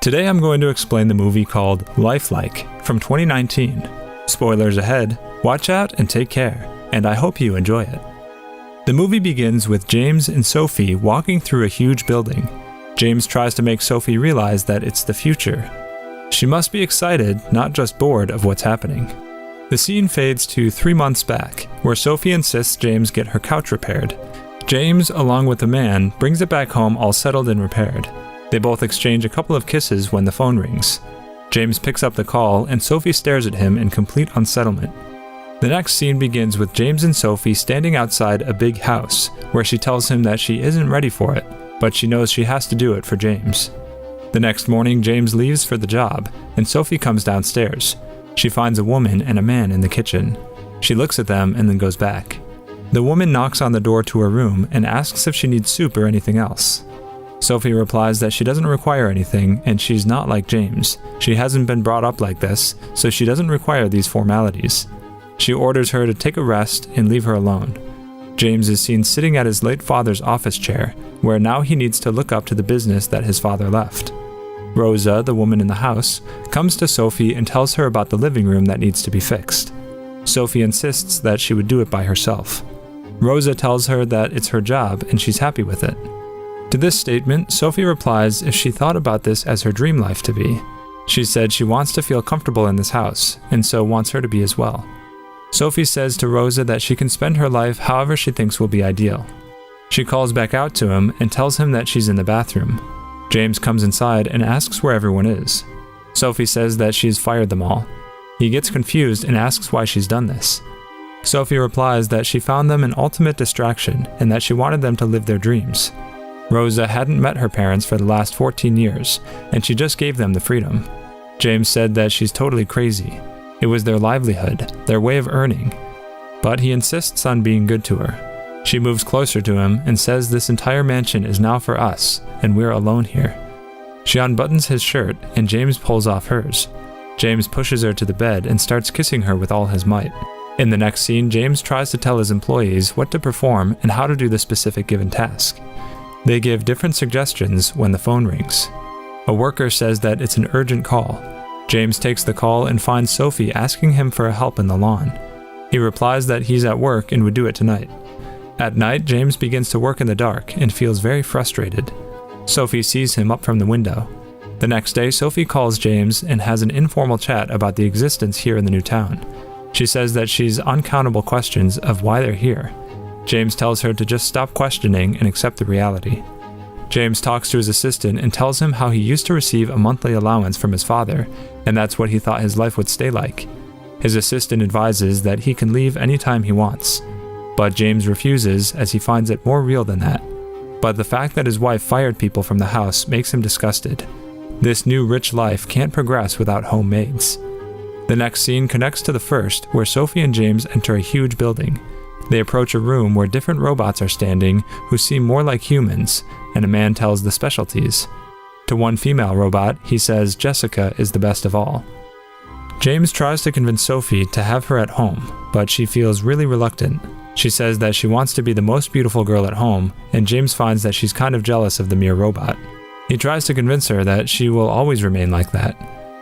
Today I'm going to explain the movie called Lifelike from 2019. Spoilers ahead, watch out and take care, and I hope you enjoy it. The movie begins with James and Sophie walking through a huge building. James tries to make Sophie realize that it's the future. She must be excited, not just bored of what's happening. The scene fades to 3 months back, where Sophie insists James get her couch repaired. James, along with the man, brings it back home all settled and repaired. They both exchange a couple of kisses when the phone rings. James picks up the call and Sophie stares at him in complete unsettlement. The next scene begins with James and Sophie standing outside a big house, where she tells him that she isn't ready for it, but she knows she has to do it for James. The next morning, James leaves for the job, and Sophie comes downstairs. She finds a woman and a man in the kitchen. She looks at them and then goes back. The woman knocks on the door to her room and asks if she needs soup or anything else. Sophie replies that she doesn't require anything and she's not like James. She hasn't been brought up like this, so she doesn't require these formalities. She orders her to take a rest and leave her alone. James is seen sitting at his late father's office chair, where now he needs to look up to the business that his father left. Rosa, the woman in the house, comes to Sophie and tells her about the living room that needs to be fixed. Sophie insists that she would do it by herself. Rosa tells her that it's her job and she's happy with it. To this statement, Sophie replies if she thought about this as her dream life to be. She said she wants to feel comfortable in this house, and so wants her to be as well. Sophie says to Rosa that she can spend her life however she thinks will be ideal. She calls back out to him and tells him that she's in the bathroom. James comes inside and asks where everyone is. Sophie says that she's fired them all. He gets confused and asks why she's done this. Sophie replies that she found them an ultimate distraction and that she wanted them to live their dreams. Rosa hadn't met her parents for the last 14 years, and she just gave them the freedom. James said that she's totally crazy. It was their livelihood, their way of earning. But he insists on being good to her. She moves closer to him and says this entire mansion is now for us, and we're alone here. She unbuttons his shirt, and James pulls off hers. James pushes her to the bed and starts kissing her with all his might. In the next scene, James tries to tell his employees what to perform and how to do the specific given task. They give different suggestions when the phone rings. A worker says that it's an urgent call. James takes the call and finds Sophie asking him for help in the lawn. He replies that he's at work and would do it tonight. At night, James begins to work in the dark and feels very frustrated. Sophie sees him up from the window. The next day, Sophie calls James and has an informal chat about the existence here in the new town. She says that she's uncountable questions of why they're here. James tells her to just stop questioning and accept the reality. James talks to his assistant and tells him how he used to receive a monthly allowance from his father, and that's what he thought his life would stay like. His assistant advises that he can leave anytime he wants, but James refuses as he finds it more real than that. But the fact that his wife fired people from the house makes him disgusted. This new rich life can't progress without homemaids. The next scene connects to the first, where Sophie and James enter a huge building. They approach a room where different robots are standing who seem more like humans, and a man tells the specialties. To one female robot, he says Jessica is the best of all. James tries to convince Sophie to have her at home, but she feels really reluctant. She says that she wants to be the most beautiful girl at home, and James finds that she's kind of jealous of the mere robot. He tries to convince her that she will always remain like that.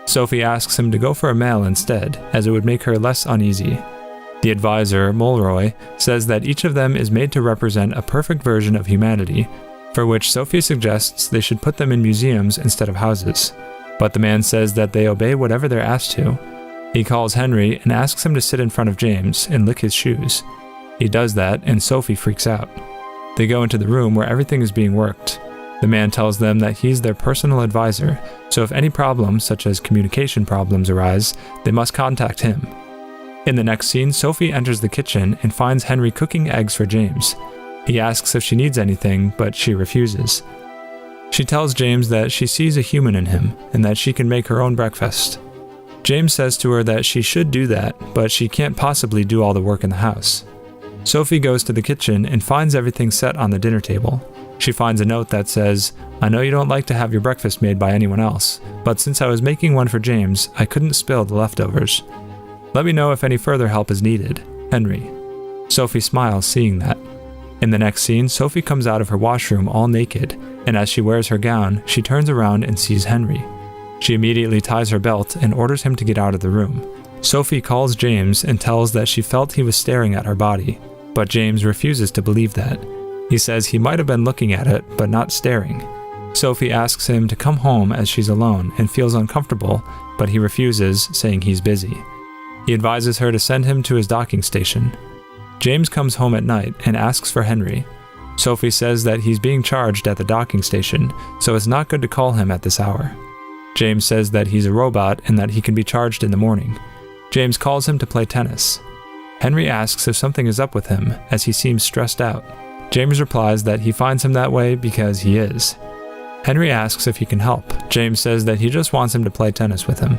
Sophie asks him to go for a male instead, as it would make her less uneasy. The advisor, Mulroy, says that each of them is made to represent a perfect version of humanity, for which Sophie suggests they should put them in museums instead of houses. But the man says that they obey whatever they're asked to. He calls Henry and asks him to sit in front of James and lick his shoes. He does that, and Sophie freaks out. They go into the room where everything is being worked. The man tells them that he's their personal advisor, so if any problems, such as communication problems, arise, they must contact him. In the next scene, Sophie enters the kitchen and finds Henry cooking eggs for James. He asks if she needs anything, but she refuses. She tells James that she sees a human in him and that she can make her own breakfast. James says to her that she should do that, but she can't possibly do all the work in the house. Sophie goes to the kitchen and finds everything set on the dinner table. She finds a note that says, "I know you don't like to have your breakfast made by anyone else, but since I was making one for James, I couldn't spill the leftovers. Let me know if any further help is needed. Henry." Sophie smiles seeing that. In the next scene, Sophie comes out of her washroom all naked, and as she wears her gown, she turns around and sees Henry. She immediately ties her belt and orders him to get out of the room. Sophie calls James and tells that she felt he was staring at her body, but James refuses to believe that. He says he might have been looking at it, but not staring. Sophie asks him to come home as she's alone and feels uncomfortable, but he refuses, saying he's busy. He advises her to send him to his docking station. James comes home at night and asks for Henry. Sophie says that he's being charged at the docking station, so it's not good to call him at this hour. James says that he's a robot and that he can be charged in the morning. James calls him to play tennis. Henry asks if something is up with him, as he seems stressed out. James replies that he finds him that way because he is. Henry asks if he can help. James says that he just wants him to play tennis with him.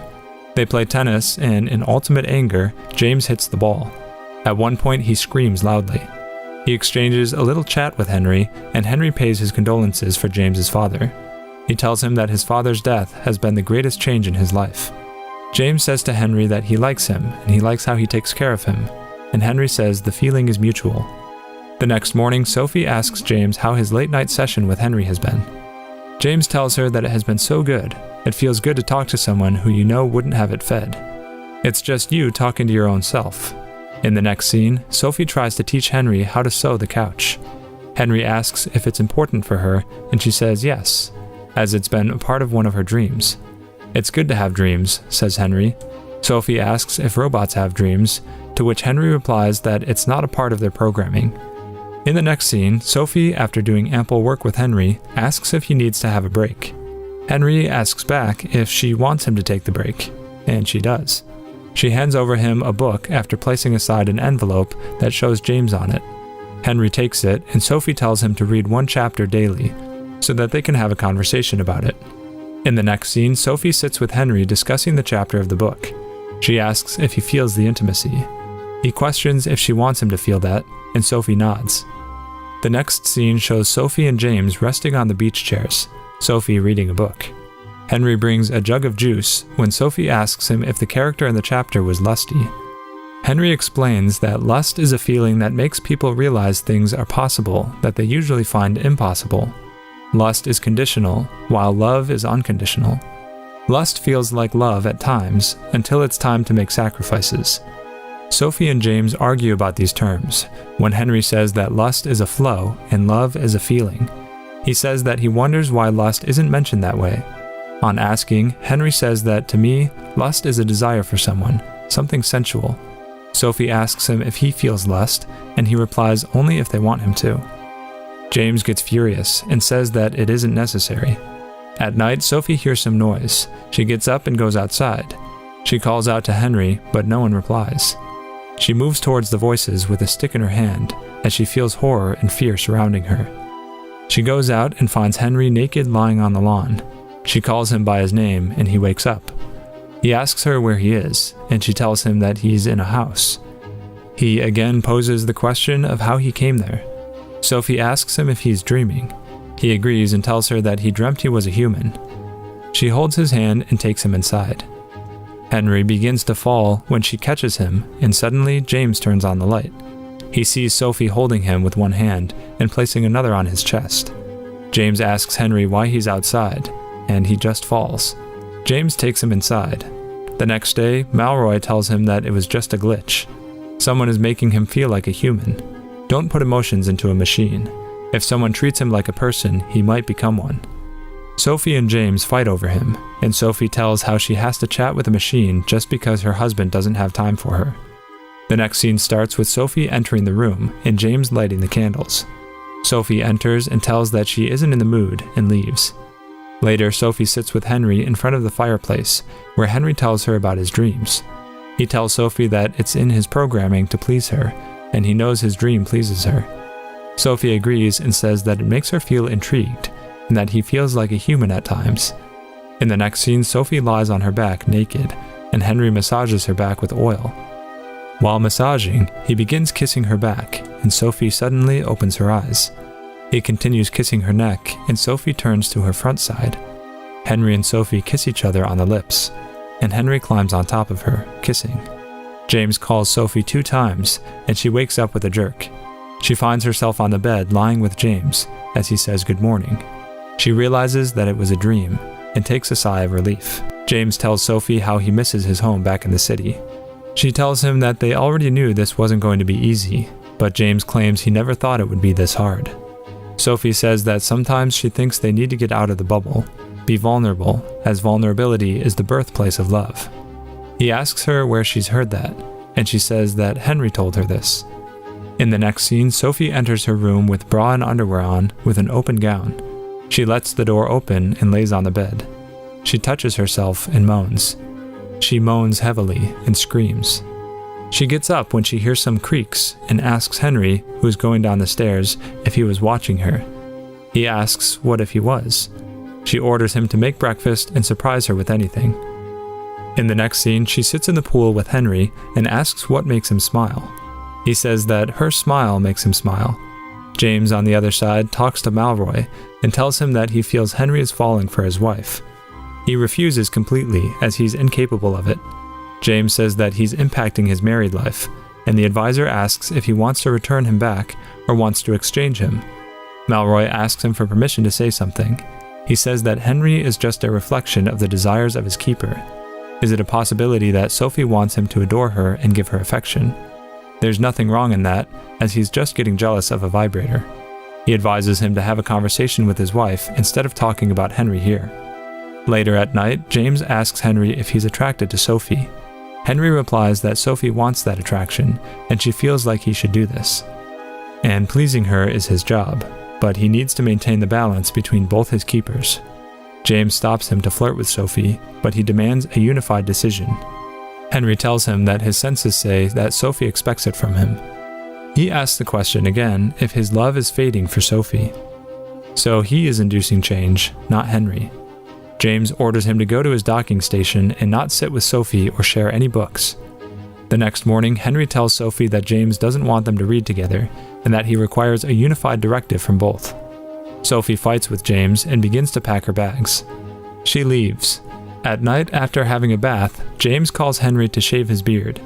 They play tennis, and in ultimate anger, James hits the ball. At one point, he screams loudly. He exchanges a little chat with Henry, and Henry pays his condolences for James's father. He tells him that his father's death has been the greatest change in his life. James says to Henry that he likes him, and he likes how he takes care of him, and Henry says the feeling is mutual. The next morning, Sophie asks James how his late-night session with Henry has been. James tells her that it has been so good. It feels good to talk to someone who you know wouldn't have it fed. It's just you talking to your own self. In the next scene, Sophie tries to teach Henry how to sew the couch. Henry asks if it's important for her, and she says yes, as it's been a part of one of her dreams. It's good to have dreams, says Henry. Sophie asks if robots have dreams, to which Henry replies that it's not a part of their programming. In the next scene, Sophie, after doing ample work with Henry, asks if he needs to have a break. Henry asks back if she wants him to take the break, and she does. She hands over him a book after placing aside an envelope that shows James on it. Henry takes it, and Sophie tells him to read one chapter daily, so that they can have a conversation about it. In the next scene, Sophie sits with Henry discussing the chapter of the book. She asks if he feels the intimacy. He questions if she wants him to feel that, and Sophie nods. The next scene shows Sophie and James resting on the beach chairs, Sophie reading a book. Henry brings a jug of juice when Sophie asks him if the character in the chapter was lusty. Henry explains that lust is a feeling that makes people realize things are possible that they usually find impossible. Lust is conditional, while love is unconditional. Lust feels like love at times, until it's time to make sacrifices. Sophie and James argue about these terms, when Henry says that lust is a flow and love is a feeling. He says that he wonders why lust isn't mentioned that way. On asking, Henry says that, to me, lust is a desire for someone, something sensual. Sophie asks him if he feels lust, and he replies only if they want him to. James gets furious and says that it isn't necessary. At night, Sophie hears some noise. She gets up and goes outside. She calls out to Henry, but no one replies. She moves towards the voices with a stick in her hand, as she feels horror and fear surrounding her. She goes out and finds Henry naked lying on the lawn. She calls him by his name, and he wakes up. He asks her where he is, and she tells him that he's in a house. He again poses the question of how he came there. Sophie asks him if he's dreaming. He agrees and tells her that he dreamt he was a human. She holds his hand and takes him inside. Henry begins to fall when she catches him, and suddenly James turns on the light. He sees Sophie holding him with one hand and placing another on his chest. James asks Henry why he's outside, and he just falls. James takes him inside. The next day, Malroy tells him that it was just a glitch. Someone is making him feel like a human. Don't put emotions into a machine. If someone treats him like a person, he might become one. Sophie and James fight over him, and Sophie tells how she has to chat with a machine just because her husband doesn't have time for her. The next scene starts with Sophie entering the room and James lighting the candles. Sophie enters and tells that she isn't in the mood and leaves. Later, Sophie sits with Henry in front of the fireplace, where Henry tells her about his dreams. He tells Sophie that it's in his programming to please her, and he knows his dream pleases her. Sophie agrees and says that it makes her feel intrigued, and that he feels like a human at times. In the next scene, Sophie lies on her back naked, and Henry massages her back with oil. While massaging, he begins kissing her back, and Sophie suddenly opens her eyes. He continues kissing her neck, and Sophie turns to her front side. Henry and Sophie kiss each other on the lips, and Henry climbs on top of her, kissing. James calls Sophie 2 times, and she wakes up with a jerk. She finds herself on the bed lying with James, as he says good morning. She realizes that it was a dream, and takes a sigh of relief. James tells Sophie how he misses his home back in the city. She tells him that they already knew this wasn't going to be easy, but James claims he never thought it would be this hard. Sophie says that sometimes she thinks they need to get out of the bubble, be vulnerable, as vulnerability is the birthplace of love. He asks her where she's heard that, and she says that Henry told her this. In the next scene, Sophie enters her room with bra and underwear on with an open gown. She lets the door open and lays on the bed. She touches herself and moans. She moans heavily and screams. She gets up when she hears some creaks and asks Henry, who is going down the stairs, if he was watching her. He asks what if he was. She orders him to make breakfast and surprise her with anything. In the next scene, she sits in the pool with Henry and asks what makes him smile. He says that her smile makes him smile. James, on the other side, talks to Malroy and tells him that he feels Henry is falling for his wife. He refuses completely as he's incapable of it. James says that he's impacting his married life, and the advisor asks if he wants to return him back or wants to exchange him. Malroy asks him for permission to say something. He says that Henry is just a reflection of the desires of his keeper. Is it a possibility that Sophie wants him to adore her and give her affection? There's nothing wrong in that, as he's just getting jealous of a vibrator. He advises him to have a conversation with his wife instead of talking about Henry here. Later at night, James asks Henry if he's attracted to Sophie. Henry replies that Sophie wants that attraction, and she feels like he should do this. And pleasing her is his job, but he needs to maintain the balance between both his keepers. James stops him to flirt with Sophie, but he demands a unified decision. Henry tells him that his senses say that Sophie expects it from him. He asks the question again if his love is fading for Sophie. So he is inducing change, not Henry. James orders him to go to his docking station and not sit with Sophie or share any books. The next morning, Henry tells Sophie that James doesn't want them to read together and that he requires a unified directive from both. Sophie fights with James and begins to pack her bags. She leaves. At night, after having a bath, James calls Henry to shave his beard.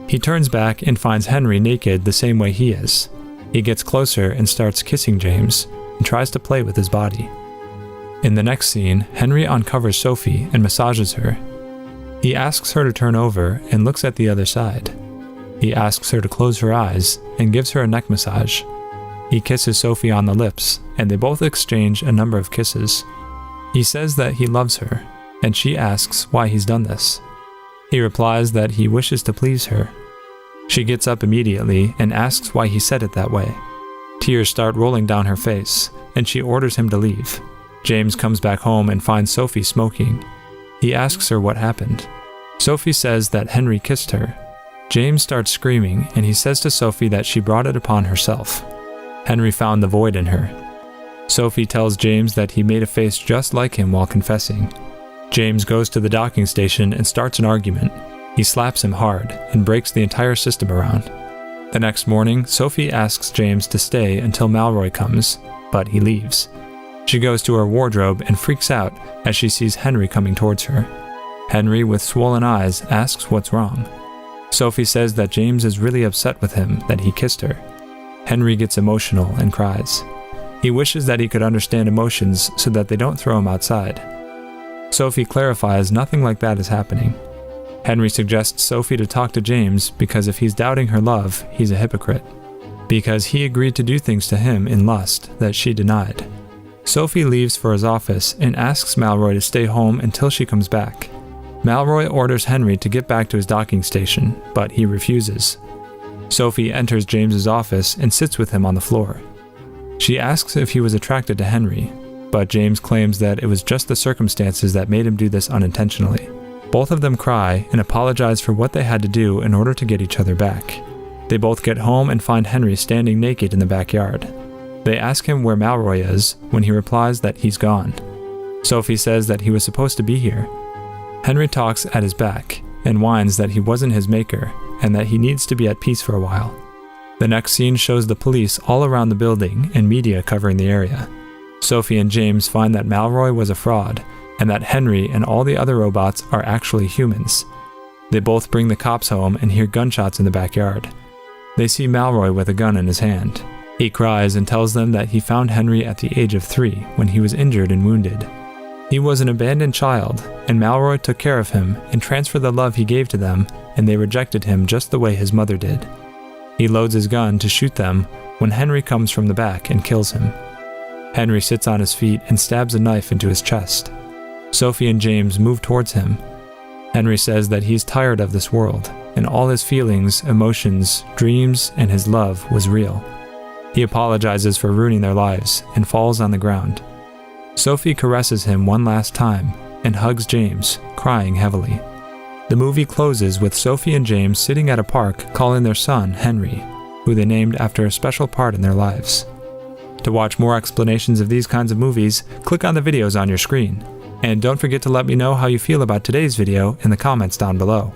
He turns back and finds Henry naked the same way he is. He gets closer and starts kissing James and tries to play with his body. In the next scene, Henry uncovers Sophie and massages her. He asks her to turn over and looks at the other side. He asks her to close her eyes and gives her a neck massage. He kisses Sophie on the lips, and they both exchange a number of kisses. He says that he loves her, and she asks why he's done this. He replies that he wishes to please her. She gets up immediately and asks why he said it that way. Tears start rolling down her face, and she orders him to leave. James comes back home and finds Sophie smoking. He asks her what happened. Sophie says that Henry kissed her. James starts screaming, and he says to Sophie that she brought it upon herself. Henry found the void in her. Sophie tells James that he made a face just like him while confessing. James goes to the docking station and starts an argument. He slaps him hard and breaks the entire system around. The next morning, Sophie asks James to stay until Malroy comes, but he leaves. She goes to her wardrobe and freaks out as she sees Henry coming towards her. Henry, with swollen eyes, asks what's wrong. Sophie says that James is really upset with him that he kissed her. Henry gets emotional and cries. He wishes that he could understand emotions so that they don't throw him outside. Sophie clarifies nothing like that is happening. Henry suggests Sophie to talk to James because if he's doubting her love, he's a hypocrite. Because he agreed to do things to him in lust that she denied. Sophie leaves for his office and asks Malroy to stay home until she comes back. Malroy orders Henry to get back to his docking station, but he refuses. Sophie enters James's office and sits with him on the floor. She asks if he was attracted to Henry, but James claims that it was just the circumstances that made him do this unintentionally. Both of them cry and apologize for what they had to do in order to get each other back. They both get home and find Henry standing naked in the backyard. They ask him where Malroy is, when he replies that he's gone. Sophie says that he was supposed to be here. Henry talks at his back and whines that he wasn't his maker and that he needs to be at peace for a while. The next scene shows the police all around the building and media covering the area. Sophie and James find that Malroy was a fraud and that Henry and all the other robots are actually humans. They both bring the cops home and hear gunshots in the backyard. They see Malroy with a gun in his hand. He cries and tells them that he found Henry at the age of 3 when he was injured and wounded. He was an abandoned child, and Malroy took care of him and transferred the love he gave to them, and they rejected him just the way his mother did. He loads his gun to shoot them when Henry comes from the back and kills him. Henry sits on his feet and stabs a knife into his chest. Sophie and James move towards him. Henry says that he's tired of this world, and all his feelings, emotions, dreams, and his love was real. He apologizes for ruining their lives and falls on the ground. Sophie caresses him one last time and hugs James, crying heavily. The movie closes with Sophie and James sitting at a park calling their son Henry, who they named after a special part in their lives. To watch more explanations of these kinds of movies, click on the videos on your screen. And don't forget to let me know how you feel about today's video in the comments down below.